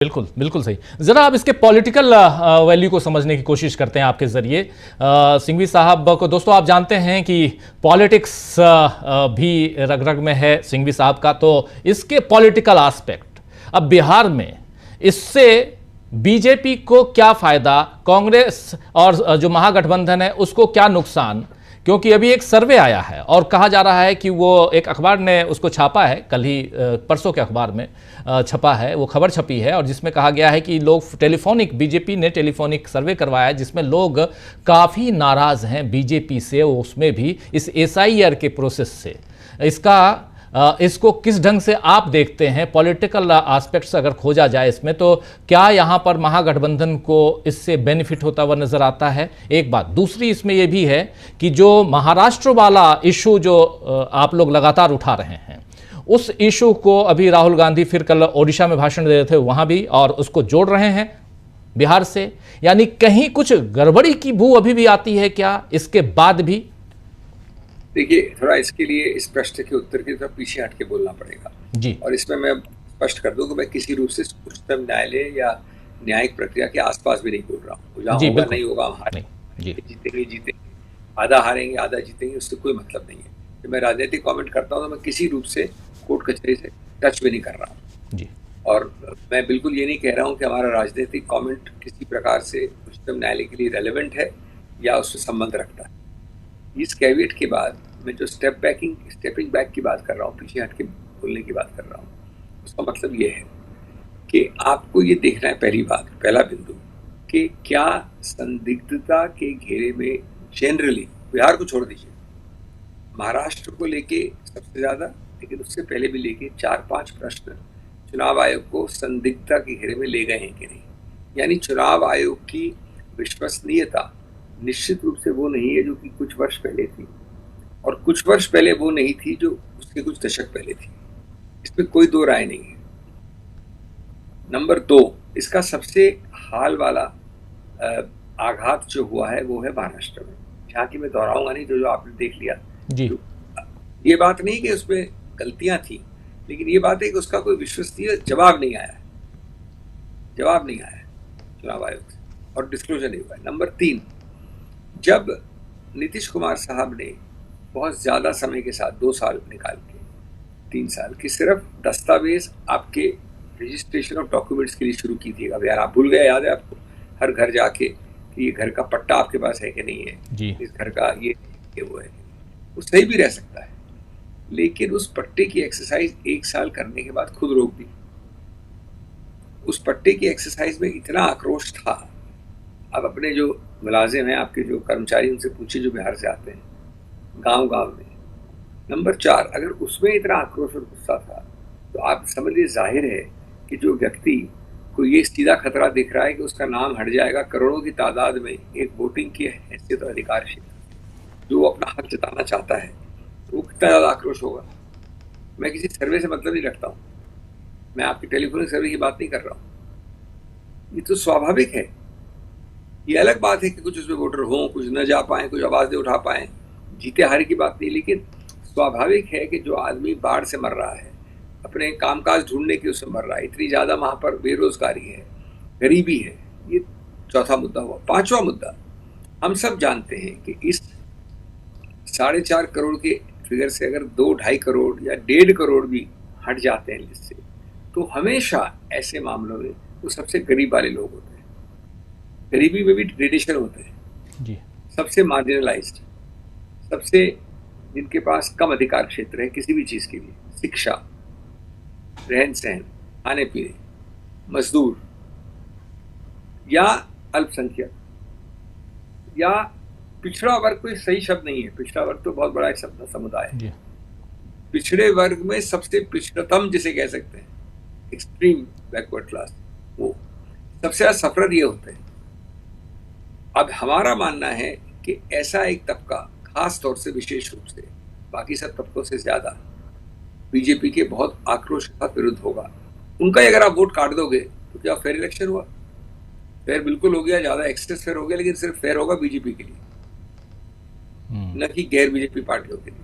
बिल्कुल बिल्कुल सही। जरा आप इसके पॉलिटिकल वैल्यू को समझने की कोशिश करते हैं आपके जरिए। सिंघवी साहब को दोस्तों आप जानते हैं कि पॉलिटिक्स भी रग रग में है सिंघवी साहब का, तो इसके पॉलिटिकल एस्पेक्ट अब बिहार में इससे बीजेपी को क्या फायदा, कांग्रेस और जो महागठबंधन है उसको क्या नुकसान, क्योंकि अभी एक सर्वे आया है और कहा जा रहा है कि वो एक अखबार ने उसको छापा है, कल ही परसों के अखबार में छपा है, वो खबर छपी है और जिसमें कहा गया है कि लोग बीजेपी ने टेलीफोनिक सर्वे करवाया है जिसमें लोग काफ़ी नाराज़ हैं बीजेपी से, उसमें भी इस एसआईआर के प्रोसेस से। इसको किस ढंग से आप देखते हैं, पॉलिटिकल एस्पेक्ट्स अगर खोजा जाए इसमें, तो क्या यहां पर महागठबंधन को इससे बेनिफिट होता हुआ नजर आता है? एक बात। दूसरी इसमें यह भी है कि जो महाराष्ट्र वाला इशू जो आप लोग लगातार उठा रहे हैं, उस इशू को अभी राहुल गांधी फिर कल ओडिशा में भाषण दे रहे थे वहां भी, और उसको जोड़ रहे हैं बिहार से, यानी कहीं कुछ गड़बड़ी की बू अभी भी आती है क्या इसके बाद भी? देखिए, थोड़ा इसके लिए इस प्रश्न के उत्तर के थोड़ा पीछे हट के बोलना पड़ेगा जी। और इसमें मैं स्पष्ट कर दूं कि मैं किसी रूप से उच्चतम न्यायालय या न्यायिक प्रक्रिया के आसपास भी नहीं बोल रहा हूँ। जहाँ होगा नहीं होगा, हम हारेंगे, जीतेंगे, आधा हारेंगे आधा जीतेंगे, उससे कोई मतलब नहीं है। जब मैं राजनीतिक कमेंट करता हूँ तो मैं किसी रूप से कोर्ट कचहरी से टच भी नहीं कर रहा हूँ जी। और मैं बिल्कुल ये नहीं कह रहा हूँ कि हमारा राजनीतिक कमेंट किसी प्रकार से उच्चतम न्यायालय के लिए रेलेवेंट है या उससे संबंध रखता है। इस कैविएट के बाद मैं जो स्टेपिंग बैक की बात कर रहा हूँ, पीछे हट के बोलने की बात कर रहा हूँ, उसका मतलब ये है कि आपको ये देखना है, पहला बिंदु, कि क्या संदिग्धता के घेरे में जनरली, बिहार को छोड़ दीजिए, महाराष्ट्र को लेके सबसे ज्यादा, लेकिन उससे पहले भी लेके 4-5 प्रश्न चुनाव आयोग को संदिग्धता के घेरे में ले गए हैं कि नहीं। यानी चुनाव आयोग की विश्वसनीयता निश्चित रूप से वो नहीं है जो कि कुछ वर्ष पहले थी, और कुछ वर्ष पहले वो नहीं थी जो उसके कुछ दशक पहले थी। इसमें कोई दो राय नहीं है। नंबर 2, इसका सबसे हाल वाला आघात जो हुआ है वो है महाराष्ट्र में, जहाँ की मैं दोहराऊंगा नहीं, जो आपने देख लिया जी। ये बात नहीं कि उसमें गलतियां थी, लेकिन ये बात है कि उसका कोई विश्वसनीय जवाब नहीं आया चुनाव आयोग से, और डिस्क्लोजर नहीं हुआ है। नंबर 3, जब नीतीश कुमार साहब ने बहुत ज्यादा समय के साथ 2 साल निकाल के, 3 साल की, सिर्फ दस्तावेज आपके रजिस्ट्रेशन ऑफ डॉक्यूमेंट्स के लिए शुरू की थी। अब यार आप भूल गए, याद है आपको, हर घर जाके कि ये घर का पट्टा आपके पास है कि नहीं है जी। इस घर का, ये वो है, वो सही भी रह सकता है, लेकिन उस पट्टे की एक्सरसाइज 1 साल करने के बाद खुद रोक दी। उस पट्टे की एक्सरसाइज में इतना आक्रोश था। अब अपने जो मुलाजिम हैं, आपके जो कर्मचारी, उनसे पूछिए जो बिहार से आते हैं, गांव में। नंबर 4, अगर उसमें इतना आक्रोश और गुस्सा था तो आप समझिए, जाहिर है कि जो व्यक्ति को ये सीधा खतरा दिख रहा है कि उसका नाम हट जाएगा करोड़ों की तादाद में एक वोटिंग की हैसियत और अधिकार क्षेत्र, जो अपना हक जताना चाहता है, तो वो कितना ज़्यादा आक्रोश होगा। मैं किसी सर्वे से मतलब नहीं रखता हूँ, मैं आपकी टेलीफोनिक सर्वे की बात नहीं कर रहा हूँ। ये तो स्वाभाविक है। ये अलग बात है कि कुछ उसमें वोटर हों, कुछ न जा पाए, कुछ आवाज नहीं उठा पाए, जीते हारे की बात नहीं, लेकिन स्वाभाविक है कि जो आदमी बाढ़ से मर रहा है, अपने कामकाज ढूंढने की उससे मर रहा है, इतनी ज्यादा वहां पर बेरोजगारी है, गरीबी है, ये चौथा मुद्दा हुआ। 5वां मुद्दा, हम सब जानते हैं कि इस 4.5 करोड़ के फिगर से अगर 2-2.5 करोड़ या 1.5 करोड़ भी हट जाते हैं लिस्ट से, तो हमेशा ऐसे मामलों में वो सबसे गरीब वाले लोग होते हैं। गरीबी में भी ग्रेडेशन होते हैं जी। सबसे मार्जिनलाइज्ड, सबसे जिनके पास कम अधिकार क्षेत्र है किसी भी चीज के लिए, शिक्षा, रहन सहन, खाने पीने, मजदूर या अल्पसंख्यक या पिछड़ा वर्ग। कोई सही शब्द नहीं है, पिछड़ा वर्ग तो बहुत बड़ा एक समुदाय है। पिछड़े वर्ग में सबसे पिछड़तम जिसे कह सकते हैं, एक्सट्रीम बैकवर्ड क्लास, वो सबसे ज्यादा सफरर ये होते हैं। अब हमारा मानना है कि ऐसा एक तबका, खास तौर से विशेष रूप से बाकी सब तबकों से ज्यादा बीजेपी के बहुत आक्रोश के साथ विरुद्ध होगा। उनका अगर आप वोट काट दोगे तो क्या फेयर इलेक्शन हुआ? फेयर बिल्कुल हो गया, ज्यादा एक्सेस फेयर हो गया, लेकिन सिर्फ फेयर होगा बीजेपी के लिए, न कि गैर बीजेपी पार्टियों के लिए।